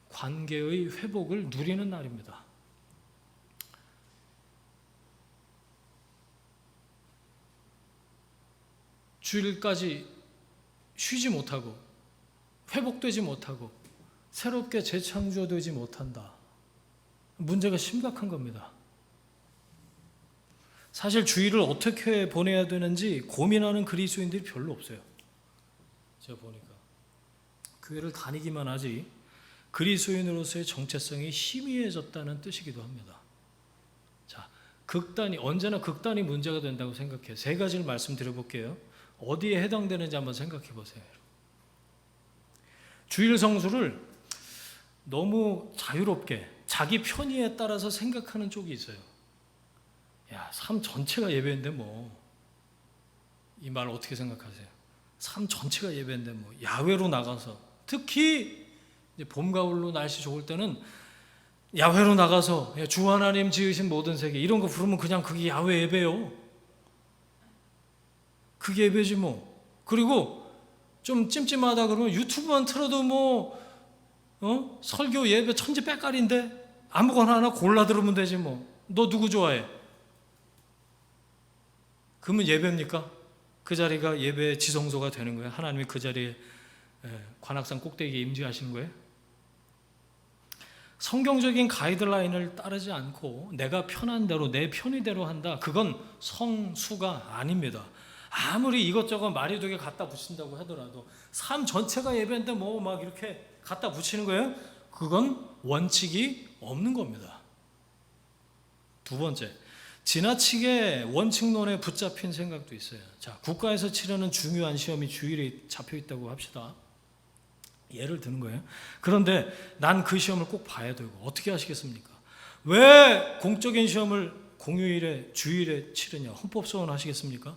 관계의 회복을 누리는 날입니다. 주일까지 쉬지 못하고 회복되지 못하고 새롭게 재창조되지 못한다. 문제가 심각한 겁니다. 사실 주일을 어떻게 보내야 되는지 고민하는 그리스도인들이 별로 없어요. 제가 보니까 교회를 다니기만 하지 그리스도인으로서의 정체성이 희미해졌다는 뜻이기도 합니다. 자, 언제나 극단이 문제가 된다고 생각해요. 세 가지를 말씀드려볼게요. 어디에 해당되는지 한번 생각해 보세요. 주일 성수를 너무 자유롭게 자기 편의에 따라서 생각하는 쪽이 있어요. 야, 삶 전체가 예배인데 뭐, 이 말 어떻게 생각하세요? 삶 전체가 예배인데 뭐 야외로 나가서, 특히 이제 봄 가을로 날씨 좋을 때는 야외로 나가서 주 하나님 지으신 모든 세계 이런 거 부르면 그냥 그게 야외 예배요. 그게 예배지 뭐. 그리고 좀 찜찜하다 그러면 유튜브만 틀어도 뭐 설교 예배 천지 빽깔인데 아무거나 하나 골라 들으면 되지 뭐. 너 누구 좋아해? 그러면 예배입니까? 그 자리가 예배의 지성소가 되는 거예요? 하나님이 그 자리에 관악산 꼭대기에 임재하시는 거예요? 성경적인 가이드라인을 따르지 않고 내가 편한 대로 내 편의대로 한다. 그건 성수가 아닙니다. 아무리 이것저것 말이 되게 갖다 붙인다고 하더라도 삶 전체가 예배인데 뭐 막 이렇게 갖다 붙이는 거예요? 그건 원칙이 없는 겁니다. 두 번째, 지나치게 원칙론에 붙잡힌 생각도 있어요. 자, 국가에서 치르는 중요한 시험이 주일에 잡혀 있다고 합시다. 예를 드는 거예요. 그런데 난 그 시험을 꼭 봐야 되고 어떻게 하시겠습니까? 왜 공적인 시험을 공휴일에 주일에 치르냐? 헌법소원 하시겠습니까?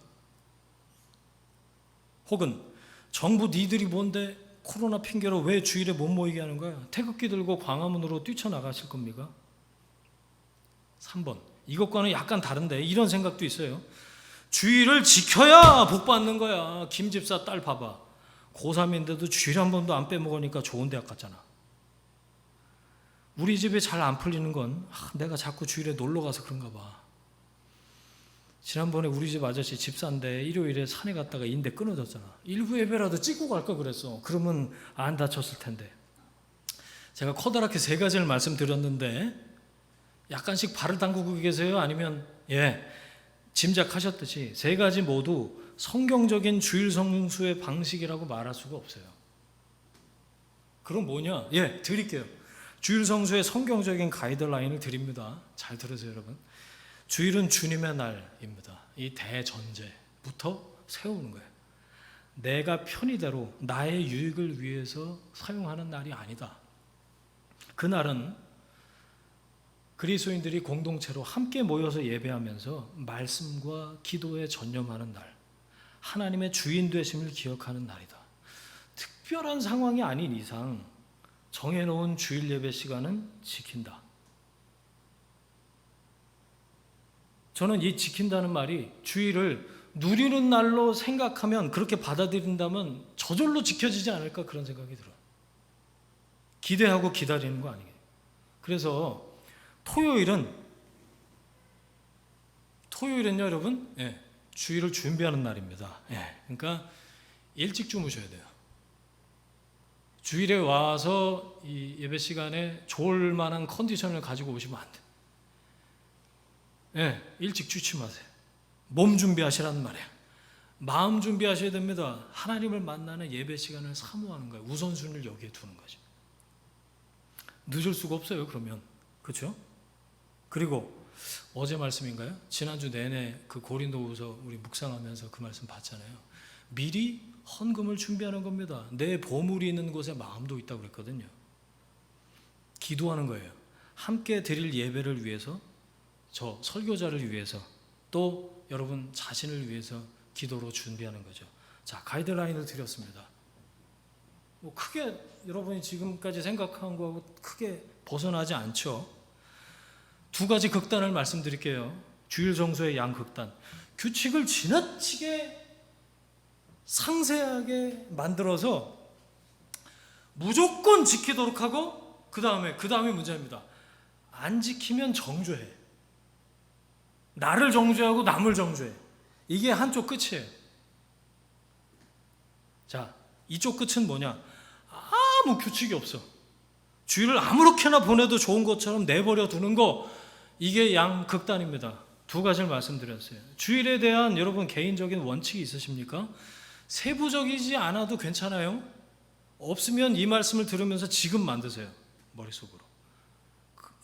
혹은 정부 니들이 뭔데 코로나 핑계로 왜 주일에 못 모이게 하는 거야? 태극기 들고 광화문으로 뛰쳐나가실 겁니까? 3번, 이것과는 약간 다른데 이런 생각도 있어요. 주일을 지켜야 복 받는 거야. 김 집사 딸 봐봐. 고3인데도 주일 한 번도 안 빼먹으니까 좋은 대학 갔잖아. 우리 집에 잘 안 풀리는 건 내가 자꾸 주일에 놀러 가서 그런가 봐. 지난번에 우리 집 아저씨 집사인데 일요일에 산에 갔다가 인대 끊어졌잖아. 일부 예배라도 찍고 갈 걸 그랬어. 그러면 안 다쳤을 텐데. 제가 커다랗게 세 가지를 말씀드렸는데 약간씩 발을 담그고 계세요? 아니면 짐작하셨듯이 세 가지 모두 성경적인 주일 성수의 방식이라고 말할 수가 없어요. 그럼 뭐냐? 드릴게요. 주일 성수의 성경적인 가이드라인을 드립니다. 잘 들으세요, 여러분. 주일은 주님의 날입니다. 이 대전제부터 세우는 거예요. 내가 편의대로 나의 유익을 위해서 사용하는 날이 아니다. 그날은 그리스도인들이 공동체로 함께 모여서 예배하면서 말씀과 기도에 전념하는 날, 하나님의 주인 되심을 기억하는 날이다. 특별한 상황이 아닌 이상 정해놓은 주일 예배 시간은 지킨다. 저는 이 지킨다는 말이 주일을 누리는 날로 생각하면, 그렇게 받아들인다면 저절로 지켜지지 않을까 그런 생각이 들어요. 기대하고 기다리는 거 아니에요. 그래서 토요일은요 여러분, 주일을 준비하는 날입니다. 그러니까 일찍 주무셔야 돼요. 주일에 와서 이 예배 시간에 좋을 만한 컨디션을 가지고 오시면 안 돼요. 일찍 취침하세요. 몸 준비하시라는 말이에요. 마음 준비하셔야 됩니다. 하나님을 만나는 예배 시간을 사모하는 거예요. 우선순위를 여기에 두는 거죠. 늦을 수가 없어요. 그러면 그렇죠? 그리고 어제 말씀인가요? 지난주 내내 그 고린도후서 우리 묵상하면서 그 말씀 봤잖아요. 미리 헌금을 준비하는 겁니다. 내 보물이 있는 곳에 마음도 있다고 그랬거든요. 기도하는 거예요. 함께 드릴 예배를 위해서, 저 설교자를 위해서, 또 여러분 자신을 위해서 기도로 준비하는 거죠. 자, 가이드라인을 드렸습니다. 뭐 크게 여러분이 지금까지 생각한 거하고 크게 벗어나지 않죠. 두 가지 극단을 말씀드릴게요. 주일 정서의 양극단. 규칙을 지나치게 상세하게 만들어서 무조건 지키도록 하고 그 다음에 문제입니다. 안 지키면 정죄해. 나를 정죄하고 남을 정죄해. 이게 한쪽 끝이에요. 자, 이쪽 끝은 뭐냐? 아무 규칙이 없어. 주일을 아무렇게나 보내도 좋은 것처럼 내버려 두는 거, 이게 양극단입니다. 두 가지를 말씀드렸어요. 주일에 대한 여러분 개인적인 원칙이 있으십니까? 세부적이지 않아도 괜찮아요. 없으면 이 말씀을 들으면서 지금 만드세요. 머릿속으로.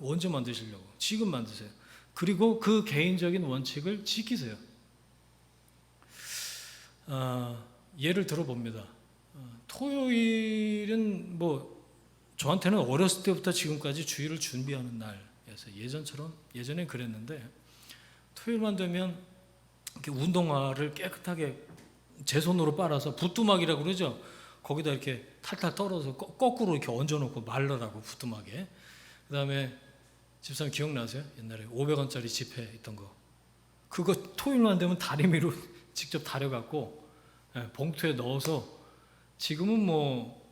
언제 만드시려고? 지금 만드세요. 그리고 그 개인적인 원칙을 지키세요. 예를 들어봅니다. 토요일은 뭐 저한테는 어렸을 때부터 지금까지 주일을 준비하는 날이어서 예전엔 그랬는데 토요일만 되면 이렇게 운동화를 깨끗하게 제 손으로 빨아서 부뚜막이라고 그러죠. 거기다 이렇게 탈탈 떨어서 거꾸로 이렇게 얹어놓고 말르라고 부뚜막에. 그 다음에 집사님 기억나세요? 옛날에 500원짜리 지폐 있던 거. 그거 토요일만 되면 다리미로 직접 다려갖고 봉투에 넣어서, 지금은 뭐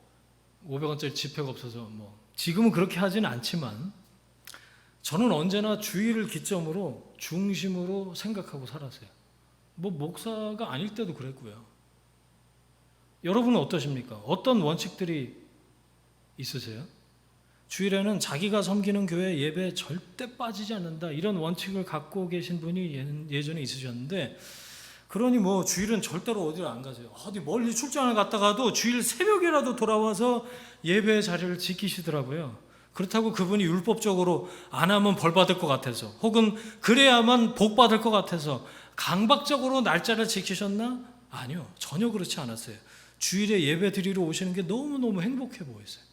500원짜리 지폐가 없어서 뭐 지금은 그렇게 하지는 않지만 저는 언제나 주일을 기점으로 중심으로 생각하고 살았어요. 뭐 목사가 아닐 때도 그랬고요. 여러분은 어떠십니까? 어떤 원칙들이 있으세요? 주일에는 자기가 섬기는 교회 예배에 절대 빠지지 않는다, 이런 원칙을 갖고 계신 분이 예전에 있으셨는데, 그러니 뭐 주일은 절대로 어디를 안 가세요. 어디 멀리 출장을 갔다가도 주일 새벽이라도 돌아와서 예배 자리를 지키시더라고요. 그렇다고 그분이 율법적으로 안 하면 벌 받을 것 같아서, 혹은 그래야만 복 받을 것 같아서 강박적으로 날짜를 지키셨나? 아니요, 전혀 그렇지 않았어요. 주일에 예배 드리러 오시는 게 너무너무 행복해 보였어요.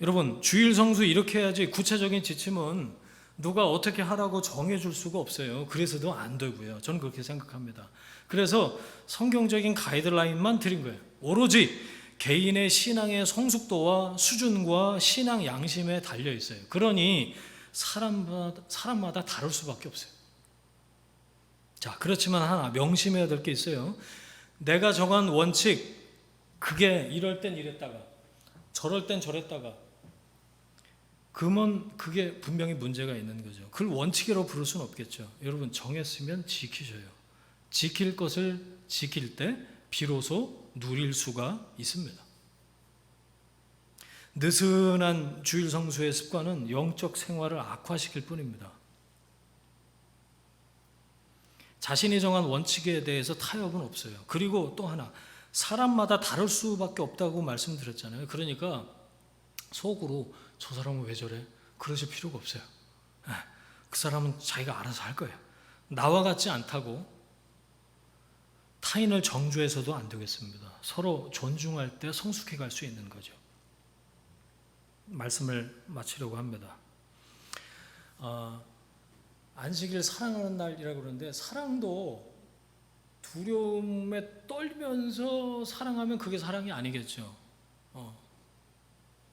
여러분, 주일 성수 이렇게 해야지 구체적인 지침은 누가 어떻게 하라고 정해줄 수가 없어요. 그래서도 안 되고요. 저는 그렇게 생각합니다. 그래서 성경적인 가이드라인만 드린 거예요. 오로지 개인의 신앙의 성숙도와 수준과 신앙 양심에 달려 있어요. 그러니 사람마다 다를 수밖에 없어요. 자, 그렇지만 하나 명심해야 될 게 있어요. 내가 정한 원칙, 그게 이럴 땐 이랬다가 저럴 땐 저랬다가, 그러면 그게 분명히 문제가 있는 거죠. 그걸 원칙이라고 부를 수는 없겠죠. 여러분, 정했으면 지키셔요. 지킬 것을 지킬 때 비로소 누릴 수가 있습니다. 느슨한 주일 성수의 습관은 영적 생활을 악화시킬 뿐입니다. 자신이 정한 원칙에 대해서 타협은 없어요. 그리고 또 하나, 사람마다 다를 수밖에 없다고 말씀드렸잖아요. 그러니까 속으로 저 사람은 왜 저래? 그러실 필요가 없어요. 그 사람은 자기가 알아서 할 거예요. 나와 같지 않다고 타인을 정죄해서도 안 되겠습니다. 서로 존중할 때 성숙해 갈 수 있는 거죠. 말씀을 마치려고 합니다. 안식일 사랑하는 날이라고 그러는데, 사랑도 두려움에 떨면서 사랑하면 그게 사랑이 아니겠죠.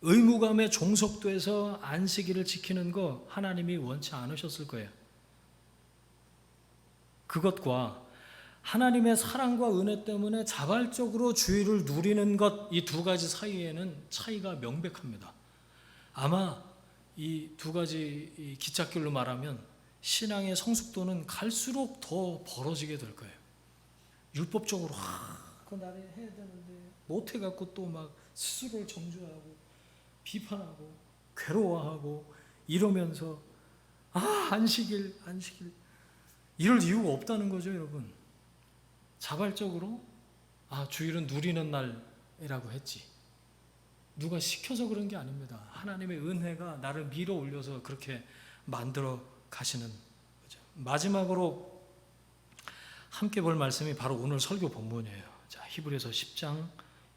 의무감에 종속돼서 안식일을 지키는 거 하나님이 원치 않으셨을 거예요. 그것과 하나님의 사랑과 은혜 때문에 자발적으로 주일을 누리는 것, 이 두 가지 사이에는 차이가 명백합니다. 아마 이 두 가지 기찻길로 말하면 신앙의 성숙도는 갈수록 더 벌어지게 될 거예요. 율법적으로 그 날에 해야 되는데 못 해갖고 또 막 스스로를 정죄하고 비판하고 괴로워하고 이러면서 안식일 이럴 이유가 없다는 거죠, 여러분. 자발적으로 주일은 누리는 날이라고 했지. 누가 시켜서 그런 게 아닙니다. 하나님의 은혜가 나를 밀어 올려서 그렇게 만들어 가시는 거죠. 마지막으로 함께 볼 말씀이 바로 오늘 설교 본문이에요. 자, 히브리서 10장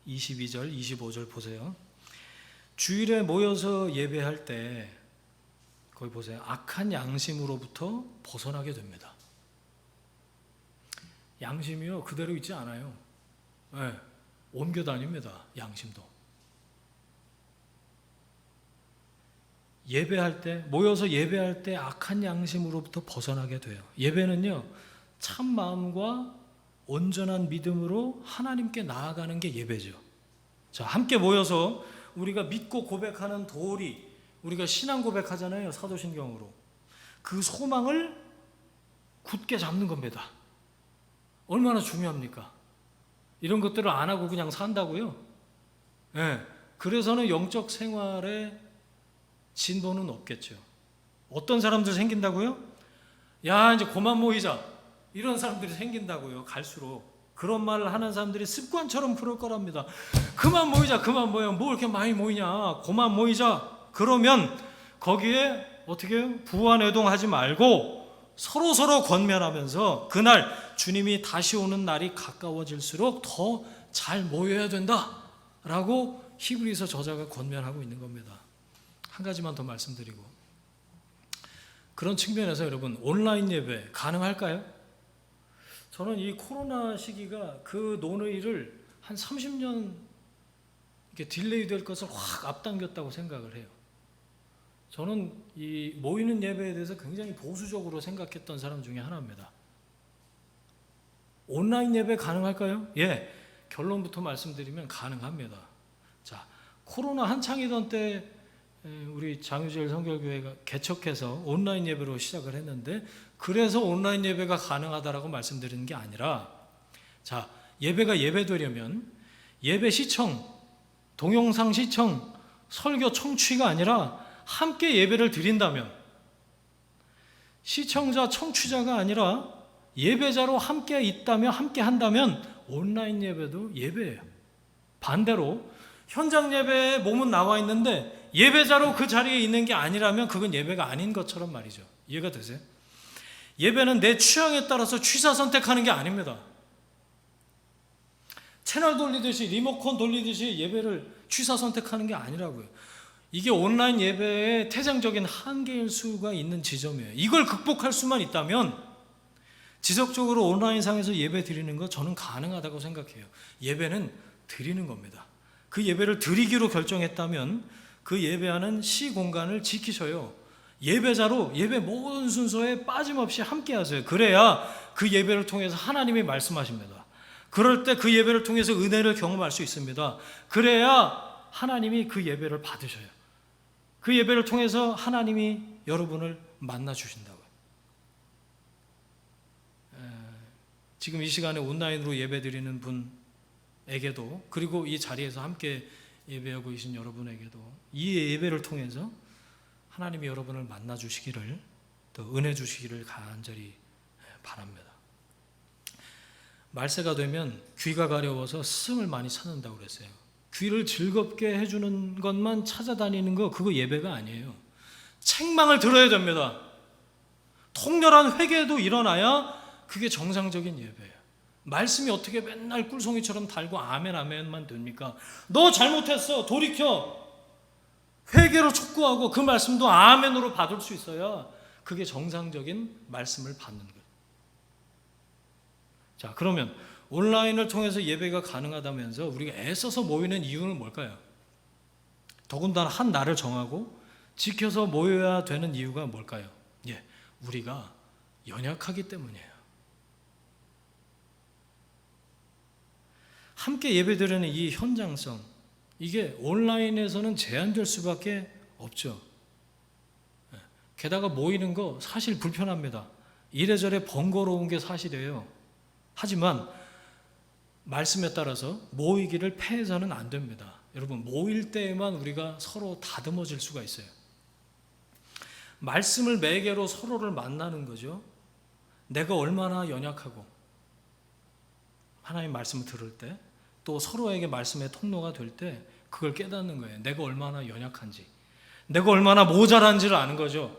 22절, 25절 보세요. 주일에 모여서 예배할 때 거기 보세요. 악한 양심으로부터 벗어나게 됩니다. 양심이요, 그대로 있지 않아요. 네, 옮겨 다닙니다. 양심도. 예배할 때, 모여서 예배할 때 악한 양심으로부터 벗어나게 돼요. 예배는요, 참 마음과 온전한 믿음으로 하나님께 나아가는 게 예배죠. 자, 함께 모여서 우리가 믿고 고백하는 도리, 우리가 신앙 고백하잖아요. 사도신경으로. 그 소망을 굳게 잡는 겁니다. 얼마나 중요합니까? 이런 것들을 안 하고 그냥 산다고요? 네. 그래서는 영적 생활에 진도는 없겠죠. 어떤 사람들 생긴다고요? 야, 이제 그만 모이자. 이런 사람들이 생긴다고요. 갈수록. 그런 말을 하는 사람들이 습관처럼 그럴 거랍니다. 그만 모이자, 그만 모여. 뭐 이렇게 많이 모이냐. 그만 모이자. 그러면 거기에 어떻게 해요? 부안해동하지 말고 서로 권면하면서 그날 주님이 다시 오는 날이 가까워질수록 더 잘 모여야 된다라고 히브리서 저자가 권면하고 있는 겁니다. 한 가지만 더 말씀드리고, 그런 측면에서 여러분, 온라인 예배 가능할까요? 저는 이 코로나 시기가 그 논의를 한 30년 이렇게 딜레이 될 것을 확 앞당겼다고 생각을 해요. 저는 이 모이는 예배에 대해서 굉장히 보수적으로 생각했던 사람 중에 하나입니다. 온라인 예배 가능할까요? 예, 결론부터 말씀드리면 가능합니다. 자, 코로나 한창이던 때 우리 장유재일 선결교회가 개척해서 온라인 예배로 시작을 했는데, 그래서 온라인 예배가 가능하다라고 말씀드리는 게 아니라, 자, 예배가 예배되려면 예배 시청, 동영상 시청, 설교 청취가 아니라 함께 예배를 드린다면, 시청자, 청취자가 아니라 예배자로 함께 있다면, 함께 한다면 온라인 예배도 예배예요. 반대로 현장 예배에 몸은 나와 있는데 예배자로 그 자리에 있는 게 아니라면 그건 예배가 아닌 것처럼 말이죠. 이해가 되세요? 예배는 내 취향에 따라서 취사 선택하는 게 아닙니다. 채널 돌리듯이, 리모컨 돌리듯이 예배를 취사 선택하는 게 아니라고요. 이게 온라인 예배의 태생적인 한계일 수가 있는 지점이에요. 이걸 극복할 수만 있다면 지속적으로 온라인상에서 예배 드리는 거 저는 가능하다고 생각해요. 예배는 드리는 겁니다. 그 예배를 드리기로 결정했다면 그 예배하는 시공간을 지키셔요. 예배자로 예배 모든 순서에 빠짐없이 함께 하세요. 그래야 그 예배를 통해서 하나님이 말씀하십니다. 그럴 때 그 예배를 통해서 은혜를 경험할 수 있습니다. 그래야 하나님이 그 예배를 받으셔요. 그 예배를 통해서 하나님이 여러분을 만나 주신다고요. 지금 이 시간에 온라인으로 예배 드리는 분에게도, 그리고 이 자리에서 함께 예배하고 계신 여러분에게도 이 예배를 통해서 하나님이 여러분을 만나 주시기를, 또 은혜 주시기를 간절히 바랍니다. 말세가 되면 귀가 가려워서 스승을 많이 찾는다고 그랬어요. 귀를 즐겁게 해주는 것만 찾아다니는 거, 그거 예배가 아니에요. 책망을 들어야 됩니다. 통렬한 회개도 일어나야 그게 정상적인 예배예요. 말씀이 어떻게 맨날 꿀송이처럼 달고 아멘 아멘만 됩니까? 너 잘못했어, 돌이켜. 회개로 촉구하고 그 말씀도 아멘으로 받을 수 있어야 그게 정상적인 말씀을 받는 거예요. 자, 그러면 온라인을 통해서 예배가 가능하다면서 우리가 애써서 모이는 이유는 뭘까요? 더군다나 한 날을 정하고 지켜서 모여야 되는 이유가 뭘까요? 예, 우리가 연약하기 때문이에요. 함께 예배드리는 이 현장성, 이게 온라인에서는 제한될 수밖에 없죠. 게다가 모이는 거 사실 불편합니다. 이래저래 번거로운 게 사실이에요. 하지만 말씀에 따라서 모이기를 패해서는 안 됩니다. 여러분, 모일 때에만 우리가 서로 다듬어질 수가 있어요. 말씀을 매개로 서로를 만나는 거죠. 내가 얼마나 연약하고, 하나님 말씀을 들을 때, 또 서로에게 말씀의 통로가 될 때 그걸 깨닫는 거예요. 내가 얼마나 연약한지, 내가 얼마나 모자란지를 아는 거죠.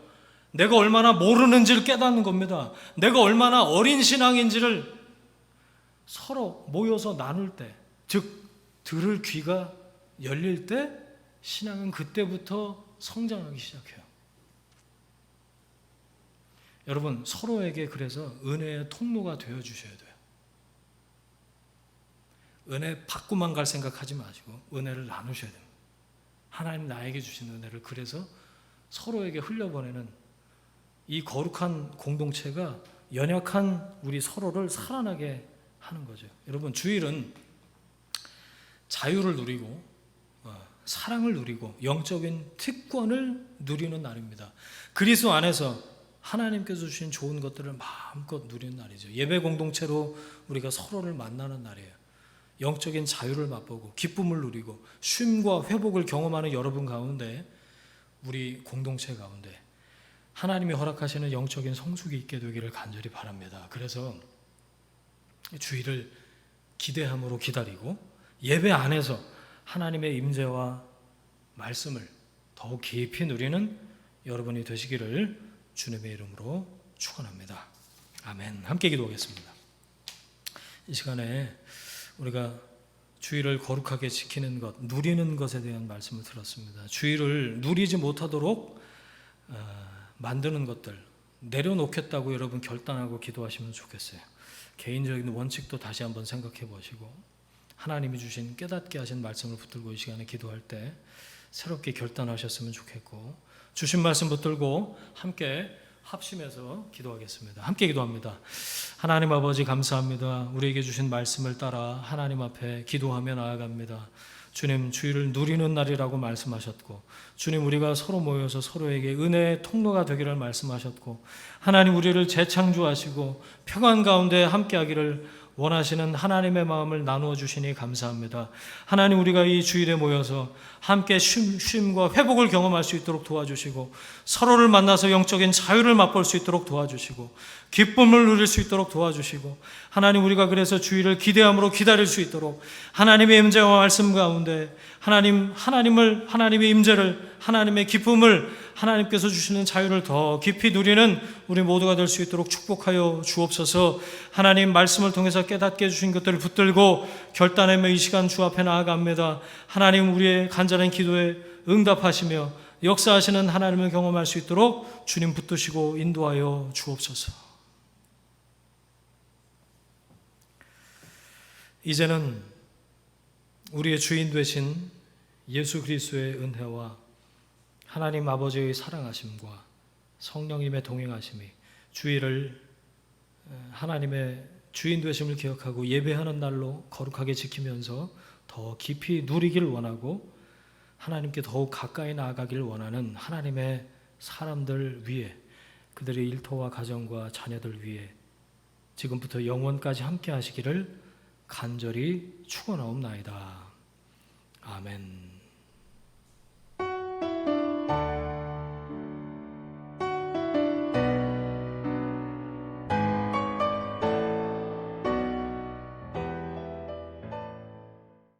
내가 얼마나 모르는지를 깨닫는 겁니다. 내가 얼마나 어린 신앙인지를 서로 모여서 나눌 때, 즉 들을 귀가 열릴 때 신앙은 그때부터 성장하기 시작해요. 여러분, 서로에게 그래서 은혜의 통로가 되어 주셔야 돼요. 은혜 받고만 갈 생각하지 마시고 은혜를 나누셔야 됩니다. 하나님 나에게 주신 은혜를 그래서 서로에게 흘려보내는 이 거룩한 공동체가 연약한 우리 서로를 살아나게 하는 거죠. 여러분, 주일은 자유를 누리고 사랑을 누리고 영적인 특권을 누리는 날입니다. 그리스도 안에서 하나님께서 주신 좋은 것들을 마음껏 누리는 날이죠. 예배 공동체로 우리가 서로를 만나는 날이에요. 영적인 자유를 맛보고 기쁨을 누리고 쉼과 회복을 경험하는 여러분 가운데, 우리 공동체 가운데 하나님이 허락하시는 영적인 성숙이 있게 되기를 간절히 바랍니다. 그래서 주일을 기대함으로 기다리고 예배 안에서 하나님의 임재와 말씀을 더욱 깊이 누리는 여러분이 되시기를 주님의 이름으로 축원합니다. 아멘. 함께 기도하겠습니다. 이 시간에 우리가 주일을 거룩하게 지키는 것, 누리는 것에 대한 말씀을 들었습니다. 주일을 누리지 못하도록 만드는 것들 내려놓겠다고 여러분 결단하고 기도하시면 좋겠어요. 개인적인 원칙도 다시 한번 생각해 보시고 하나님이 주신 깨닫게 하신 말씀을 붙들고 이 시간에 기도할 때 새롭게 결단하셨으면 좋겠고, 주신 말씀 붙들고 함께 합심해서 기도하겠습니다. 함께 기도합니다. 하나님 아버지, 감사합니다. 우리에게 주신 말씀을 따라 하나님 앞에 기도하며 나아갑니다. 주님, 주일을 누리는 날이라고 말씀하셨고, 주님, 우리가 서로 모여서 서로에게 은혜의 통로가 되기를 말씀하셨고, 하나님, 우리를 재창조하시고 평안 가운데 함께하기를 원하시는 하나님의 마음을 나누어 주시니 감사합니다. 하나님, 우리가 이 주일에 모여서 함께 쉼과 회복을 경험할 수 있도록 도와주시고, 서로를 만나서 영적인 자유를 맛볼 수 있도록 도와주시고, 기쁨을 누릴 수 있도록 도와주시고, 하나님, 우리가 그래서 주일을 기대함으로 기다릴 수 있도록 하나님의 임재와 말씀 가운데 하나님의 임재를, 하나님의 기쁨을, 하나님께서 주시는 자유를 더 깊이 누리는 우리 모두가 될 수 있도록 축복하여 주옵소서. 하나님 말씀을 통해서 깨닫게 해주신 것들을 붙들고 결단하며 이 시간 주 앞에 나아갑니다. 하나님, 우리의 간절한 기도에 응답하시며 역사하시는 하나님을 경험할 수 있도록 주님 붙드시고 인도하여 주옵소서. 이제는 우리의 주인 되신 예수 그리스도의 은혜와 하나님 아버지의 사랑하심과 성령님의 동행하심이 주일을 하나님의 주인 되심을 기억하고 예배하는 날로 거룩하게 지키면서 더 깊이 누리기를 원하고 하나님께 더욱 가까이 나아가기를 원하는 하나님의 사람들 위에, 그들의 일터와 가정과 자녀들 위에 지금부터 영원까지 함께 하시기를 간절히 축원하옵나이다. 아멘.